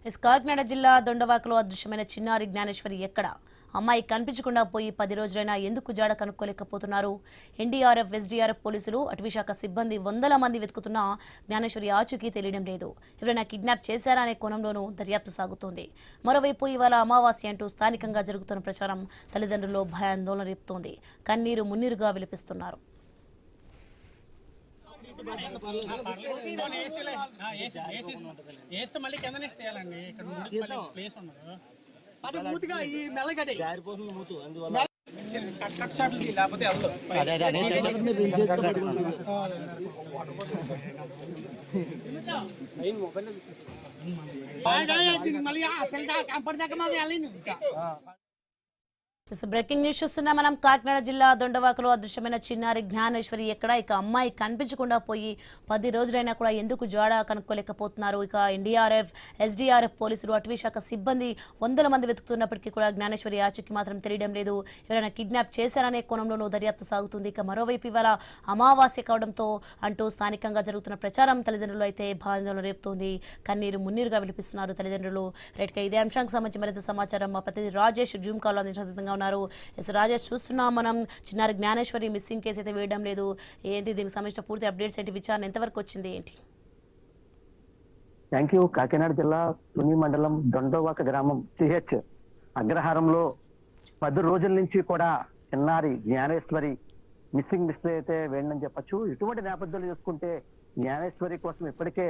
కాకినాడ జిల్లా దొండవాకలో అదృశ్యమైన చిన్నారి జ్ఞానేశ్వరి ఎక్కడ? అమ్మాయి కనిపించకుండా పోయి 10 రోజులైనా ఎందుకు జాడ కనుక్కోలేకపోతున్నారు? ఎన్డీఆర్ఎఫ్, ఎస్డీఆర్ఎఫ్ పోలీసులు, అటవీశాఖ సిబ్బంది వందల మంది వెతుకుతున్నా జ్ఞానేశ్వరి ఆచూకీ తెలియడం లేదు. ఎవరైనా కిడ్నాప్ చేశారా అనే కోణంలోనూ దర్యాప్తు సాగుతోంది. మరోవైపు ఇవాళ అమావాస్య అంటూ స్థానికంగా జరుగుతున్న ప్రచారం తల్లిదండ్రుల్లో భయాందోళన రేపుతోంది. కన్నీరు మున్నీరుగా విలపిస్తున్నారు. బ్రేకింగ్ న్యూస్ చూస్తున్నా మనం. కాకినాడ జిల్లా దొండవాకలో అదృశ్యమైన చిన్నారి జ్ఞానేశ్వరి ఎక్కడ? ఇక అమ్మాయి కనిపించకుండా పోయి 10 రోజులైనా కూడా ఎందుకు జాడ కనుక్కోలేకపోతున్నారు? ఇక ఎన్డీఆర్ఎఫ్, ఎస్డీఆర్ఎఫ్ పోలీసులు, అటవీశాఖ సిబ్బంది వందల మంది వెతుకుతున్నప్పటికీ కూడా జ్ఞానేశ్వరి ఆచూకీ మాత్రం తెలియడం లేదు. ఎవరైనా కిడ్నాప్ చేశారనే కోణంలోనూ దర్యాప్తు సాగుతుంది. ఇక మరోవైపు ఇవాళ అమావాస్య కావడంతో అంటూ స్థానికంగా జరుగుతున్న ప్రచారం తల్లిదండ్రులు అయితే బాధలు రేపుతోంది. కన్నీరు మున్నీరుగా విలిపిస్తున్నారు తల్లిదండ్రులు. రైట్గా ఇదే అంశానికి సంబంధించి మరింత సమాచారం మా ప్రతినిధి రాజేష్ జూమ్ కాల్ అందించడం సిద్ధంగా ఉన్నారు. రాజేష్, చూస్తున్నాం మనం, చిన్నారి జ్ఞానేశ్వరి మిస్సింగ్ కేసు అయితే వేయడం లేదు. ఏంటి దీనికి సంబంధించిన పూర్తి అప్డేట్స్ ఏంటి? విచారణ ఎంతవరకు వచ్చింది ఏంటి? Thank you. కాకినాడ జిల్లా తుని మండలం దొండవాక గ్రామం సిహెచ్ అగ్రహారంలో 10 రోజుల నుంచి కూడా చిన్నారి జ్ఞానేశ్వరి మిస్సింగ్ లిస్ట్ అయితే వేయండి చెప్పొచ్చు. ఇటువంటి నేపథ్యాలు చూసుకుంటే జ్ఞానేశ్వరి కోసం ఇప్పటికే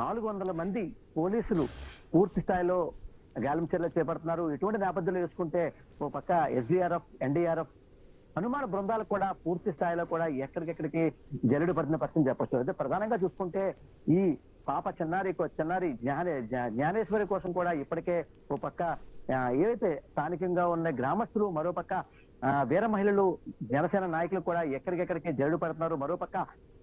400 మంది పోలీసులు పూర్తి స్థాయిలో గాలింపు చర్యలు చేపడుతున్నారు. ఇటువంటి నేపథ్యంలో చూసుకుంటే ఓ పక్క ఎస్డీఆర్ఎఫ్, ఎన్డీఆర్ఎఫ్ అనుమాన బృందాలు కూడా పూర్తి స్థాయిలో కూడా ఎక్కడికెక్కడికి జల్లెడు పడుతున్న పరిస్థితి చెప్పొచ్చు. అయితే ప్రధానంగా చూసుకుంటే ఈ పాప చిన్నారి జ్ఞానేశ్వరి కోసం కూడా ఇప్పటికే ఓ పక్క ఏవైతే స్థానికంగా ఉన్న గ్రామస్తులు, మరోపక్క వీర మహిళలు, జనసేన నాయకులు కూడా ఎక్కడికెక్కడికి జల్లెడు పడుతున్నారు. మరోపక్క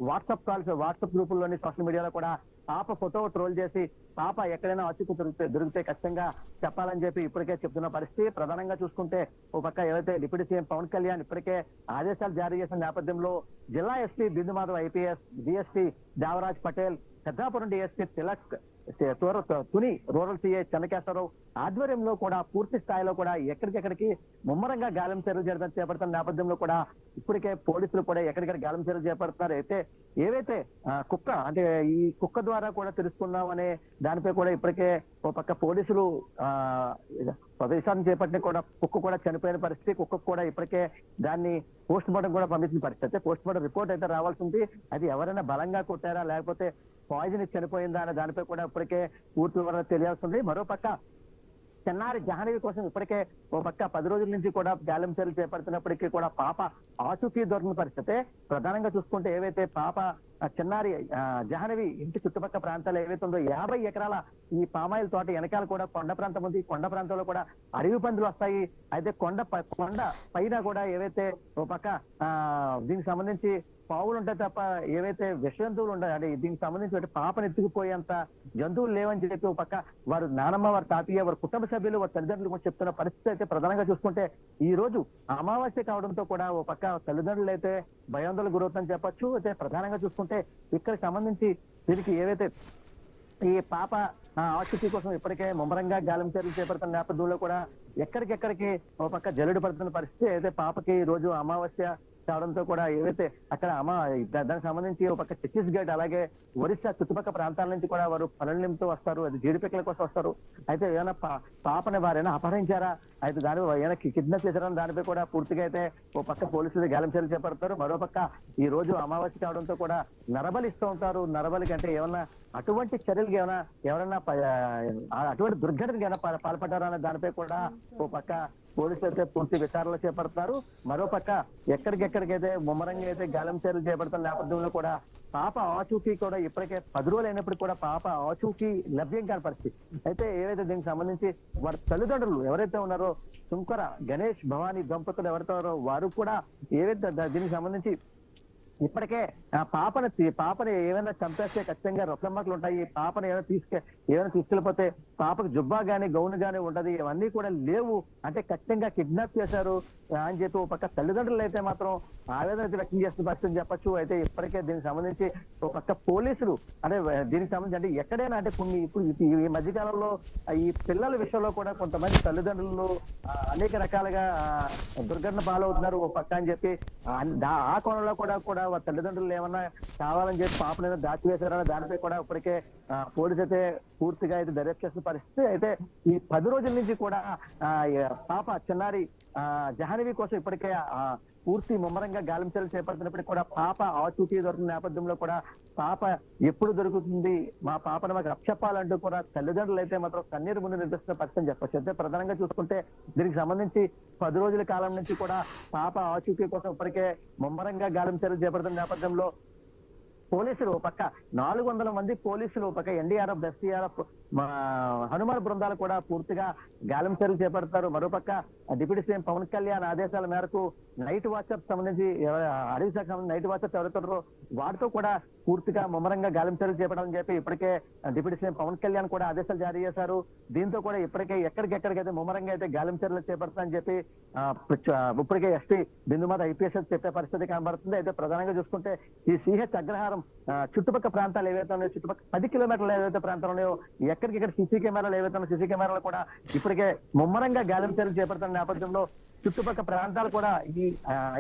వాట్సాప్ గ్రూపుల్లోని సోషల్ మీడియాలో కూడా పాప ఫోటో ట్రోల్ చేసి పాప ఎక్కడైనా ఆచూకీ దొరికితే ఖచ్చితంగా చెప్పాలని చెప్పి ఇప్పటికే చెప్తున్న పరిస్థితి. ప్రధానంగా చూసుకుంటే ఓ పక్క ఏవైతే డిప్యూటీ సీఎం పవన్ కళ్యాణ్ ఇప్పటికే ఆదేశాలు జారీ చేసిన నేపథ్యంలో జిల్లా SP Bindu Madhav IPS, DSP Devaraj Patel, Peddapuram DSP Tilak, Tuni rural CI Chennakeswararao ఆధ్వర్యంలో కూడా పూర్తి స్థాయిలో కూడా ఎక్కడికెక్కడికి ముమ్మరంగా గాలింపు చర్యలు చేపడుతున్న నేపథ్యంలో కూడా ఇప్పటికే పోలీసులు కూడా ఎక్కడికక్కడ గాలింపు చర్యలు చేపడుతున్నారు. అయితే ఏవైతే కుక్క అంటే ఈ కుక్క ద్వారా కూడా తెలుసుకున్నామనే దానిపై కూడా ఇప్పటికే ఓ పక్క పోలీసులు విచారణ చేపట్టిన కూడా కుక్క కూడా చనిపోయిన పరిస్థితి. కుక్కకు కూడా ఇప్పటికే దాన్ని పోస్ట్ మార్టం కూడా పంపించిన పరిస్థితి. అయితే పోస్ట్ మార్టం రిపోర్ట్ అయితే రావాల్సి ఉంది. అది ఎవరైనా బలంగా కొట్టారా లేకపోతే పాయిజన్ చనిపోయిందా అనే దానిపై కూడా ఇప్పటికే పూర్తి వివరణ తెలియాల్సింది. మరోపక్క చిన్నారి జాహ్నవి కోసం ఇప్పటికే ఓ పక్క 10 రోజుల నుంచి కూడా గాలింపు చర్యలు చేపడుతున్నప్పటికీ కూడా పాప ఆచూకీ దొరికిన పరిస్థితి. ప్రధానంగా చూసుకుంటే ఏవైతే పాప చిన్నారి జాహ్నవి ఇంటి చుట్టుపక్కల ప్రాంతాలు ఏవైతే ఉందో 50 ఎకరాల ఈ పామాయిల్ తోట వెనకాల కూడా కొండ ప్రాంతం ఉంది. కొండ ప్రాంతంలో కూడా అడవి పందులు వస్తాయి. అయితే కొండ పైన కూడా ఏవైతే ఓ పక్క దీనికి సంబంధించి పావులు ఉంటాయి తప్ప ఏవైతే విష జంతువులు ఉంటాయి అంటే దీనికి సంబంధించి పాపను ఎత్తుకుపోయేంత జంతువులు లేవని చెప్పి ఒక పక్క వారు నానమ్మ, వారి తాతయ్య, వారి కుటుంబ సభ్యులు, వారి తల్లిదండ్రులు కూడా చెప్తున్న పరిస్థితి. అయితే ప్రధానంగా చూసుకుంటే ఈ రోజు అమావాస్య కావడంతో కూడా ఓ పక్క తల్లిదండ్రులు అయితే భయాందోళనకు గురవుతుందని చెప్పొచ్చు. అయితే ప్రధానంగా చూసుకుంటే ఇక్కడ సంబంధించి దీనికి ఏవైతే ఈ పాప ఆచూకీ కోసం ఇప్పటికే ముమ్మరంగా గాలింపు చర్యలు చేపడుతున్న నేపథ్యంలో కూడా ఎక్కడికెక్కడికి ఒక పక్క జల్లెడు పడుతున్న పరిస్థితి. అయితే పాపకి ఈ రోజు అమావాస్య కావడంతో కూడా ఏవైతే అక్కడ దానికి సంబంధించి ఒక పక్క ఛత్తీస్గఢ్ అలాగే ఒరిస్సా చుట్టుపక్కల ప్రాంతాల నుంచి కూడా వారు పనులతో వస్తారు. అది జీడిపిక్కల కోసం వస్తారు. అయితే ఏమైనా పాపని వారైనా అపహరించారా, అయితే దాని ఏమైనా కిడ్నాప్ చేశారని దానిపై కూడా పూర్తిగా అయితే ఓ పక్క పోలీసులు గాలింపు చర్యలు చేపడతారు. మరోపక్క ఈ రోజు అమావాస్య కావడంతో కూడా నరబలి ఇస్తూ ఉంటారు. నరబలికి అంటే ఏమన్నా అటువంటి చర్యలకి ఎవరైనా అటువంటి దుర్ఘటనకి ఏమైనా పాల్పడ్డారా అనే దానిపై కూడా ఓ పక్క పోలీసులు అయితే పూర్తి విచారణలు చేపడుతున్నారు. మరోపక్క ఎక్కడికెక్కడికైతే ముమ్మరంగా అయితే గాలింపు చర్యలు చేపడుతున్న నేపథ్యంలో కూడా పాప ఆచూకీ కూడా ఇప్పటికే 10 రోజులు అయినప్పుడు కూడా పాప ఆచూకీ లభ్యం కాని పరిస్థితి. అయితే ఏవైతే దీనికి సంబంధించి వారి తల్లిదండ్రులు ఎవరైతే ఉన్నారో శంకర, గణేష్, భవానీ దంపతులు ఎవరైతే ఉన్నారో వారు కూడా ఏవైతే దీనికి సంబంధించి ఇప్పటికే ఆ పాపని ఏమైనా చంపేస్తే ఖచ్చితంగా రొక్కమ్మకలు ఉంటాయి. పాపని ఏమైనా తీసుకెళ్ళిపోతే పాపకు జుబ్బా గాని గౌన్ గాని ఉంటది. ఇవన్నీ కూడా లేవు అంటే ఖచ్చితంగా కిడ్నాప్ చేశారు అని చెప్పి ఒక పక్క తల్లిదండ్రులు అయితే మాత్రం ఆవేదన వ్యక్తం చేస్తున్న పరిస్థితి చెప్పొచ్చు. అయితే ఇప్పటికే దీనికి సంబంధించి ఒక పక్క పోలీసులు అంటే దీనికి సంబంధించి అంటే ఎక్కడైనా అంటే కొన్ని ఇప్పుడు ఈ మధ్యకాలంలో ఈ పిల్లల విషయంలో కూడా కొంతమంది తల్లిదండ్రులు అనేక రకాలుగా దుర్ఘటన పాలవుతున్నారు ఒక పక్క అని చెప్పి ఆ కోణంలో కూడా వారి తల్లిదండ్రులు ఏమన్నా కావాలని చెప్పి పాపను ఏదో దాచివేశారని దానిపై కూడా ఇప్పటికే పోలీసు అయితే పూర్తిగా అయితే దర్యాప్తు చేస్తున్న పరిస్థితి. అయితే ఈ 10 రోజుల నుంచి కూడా పాప చిన్నారి జహనవి కోసం ఇప్పటికే పూర్తి ముమ్మరంగా గాలించలు చేపడుతున్నప్పటికీ కూడా పాప ఆచూకీ దొరికిన నేపథ్యంలో కూడా పాప ఎప్పుడు దొరుకుతుంది, మా పాపను మాకు అప్పచెప్పాలంటూ కూడా తల్లిదండ్రులు అయితే మాత్రం కన్నీరు ముందు నిర్దిస్తున్న పరిస్థితి చెప్పచ్చు. అయితే ప్రధానంగా చూసుకుంటే దీనికి సంబంధించి 10 రోజుల కాలం నుంచి కూడా పాప ఆచూకీ కోసం ఇప్పటికే ముమ్మరంగా గాలించలు చేపడుతున్న నేపథ్యంలో పోలీసులు పక్క 400 మంది పోలీసులు పక్క ఎన్డీఆర్ఎఫ్ ఎస్డీఆర్ఎఫ్ హనుమాన్ బృందాలు కూడా పూర్తిగా గాలింపు చర్యలు చేపడతారు. మరోపక్క డిప్యూటీ సీఎం పవన్ కళ్యాణ్ ఆదేశాల మేరకు నైట్ వాచప్ సంబంధించి అడవి శాఖ నైట్ వాచప్ ఎవరుతారో వాటితో కూడా పూర్తిగా ముమ్మరంగా గాలింపు చర్యలు చేపడాలని చెప్పి ఇప్పటికే డిప్యూటీ సీఎం పవన్ కళ్యాణ్ కూడా ఆదేశాలు జారీ చేశారు. దీంతో కూడా ఇప్పటికే ఎక్కడికెక్కడికైతే ముమ్మరంగా అయితే గాలింపు చర్యలు చేపడతామని చెప్పి ఇప్పటికే ఎస్పీ బిందుమాత ఐపీఎస్ చెప్పే పరిస్థితి కనబడుతుంది. అయితే ప్రధానంగా చూసుకుంటే ఈ సిహెచ్ అగ్రహారం చుట్టుపక్కల ప్రాంతాలు ఏవైతే ఉన్నాయో చుట్టుపక్కల 10 కిలోమీటర్లు ఏవైతే ప్రాంతాలు ఉన్నాయో ఎక్కడికెక్కడ సీసీ కెమెరాలు ఏవైతే ఉన్నాయో సీసీ కెమెరాలు కూడా ఇప్పటికే ముమ్మరంగా గాలింపు చర్యలు చేపడుతున్న నేపథ్యంలో చుట్టుపక్కల ప్రాంతాలు కూడా ఈ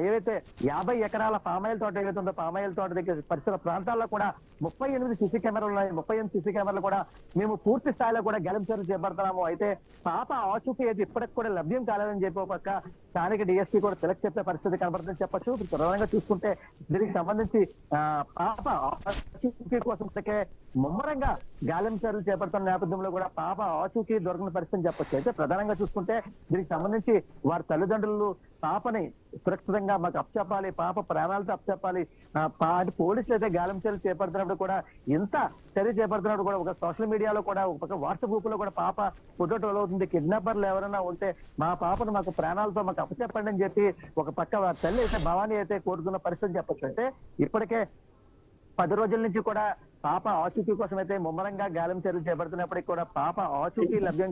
ఏవైతే 50 ఎకరాల పామాయిల్ తోట ఏవైతే ఉందో పామాయిల్ తోట దగ్గర పరిసర ప్రాంతాల్లో కూడా 38 సీసీ కెమెరాలు ఉన్నాయి. 38 సీసీ కెమెరాలు కూడా మేము పూర్తి స్థాయిలో కూడా గాలింపు చర్యలు చేపడుతున్నాము. అయితే పాప ఆచూకీ అయితే ఇప్పటికి కూడా లభ్యం కాలేదని చెప్పి ఒక పక్క స్థానిక డిఎస్పీ కూడా తిలక్ చెప్పే పరిస్థితి కనబడుతుందని చెప్పొచ్చు. ప్రధానంగా చూసుకుంటే దీనికి సంబంధించి పాప ఆచూకీ కోసం ముమ్మరంగా గాలింపు చర్యలు చేపడుతున్న నేపథ్యంలో కూడా పాప ఆచూకీ దొరకని పరిస్థితి చెప్పొచ్చు. అయితే ప్రధానంగా చూసుకుంటే దీనికి సంబంధించి వారి తల్లిదండ్రులు పాపని సురక్షితంగా మాకు అప్పచెప్పాలి, పాప ప్రాణాలతో అప్పచెప్పాలి, పోలీసులు అయితే గాలింపు చర్యలు చేపడుతున్నప్పుడు కూడా ఇంత చర్య చేపడుతున్నప్పుడు కూడా ఒక సోషల్ మీడియాలో కూడా ఒక పక్క వాట్సాప్ గ్రూప్ లో కూడా పాప ఫోటో అవుతుంది. కిడ్నాపర్లు ఎవరైనా ఉంటే మా పాపను మాకు ప్రాణాలతో మాకు అప్పచెప్పండి అని చెప్పి ఒక పక్క వారి తల్లి అయితే భవానీ అయితే కోరుతున్న పరిస్థితి చెప్పొచ్చు. అంటే ఇప్పటికే 10 రోజుల నుంచి కూడా పాప ఆచూకీ కోసం అయితే ముమ్మరంగా గాలింపు చర్యలు చేపడుతున్నప్పటికీ కూడా పాప ఆచూకీ లభ్యం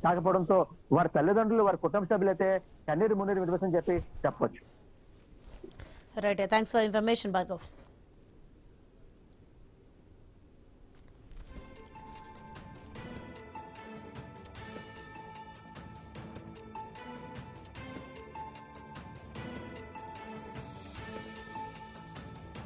కాకపోవడంతో వారి తల్లిదండ్రులు వారి కుటుంబ సభ్యులు అయితే కన్నీరు మున్నీరు విడివసని చెప్పి చెప్పొచ్చు. Right, thanks for information Bhargav.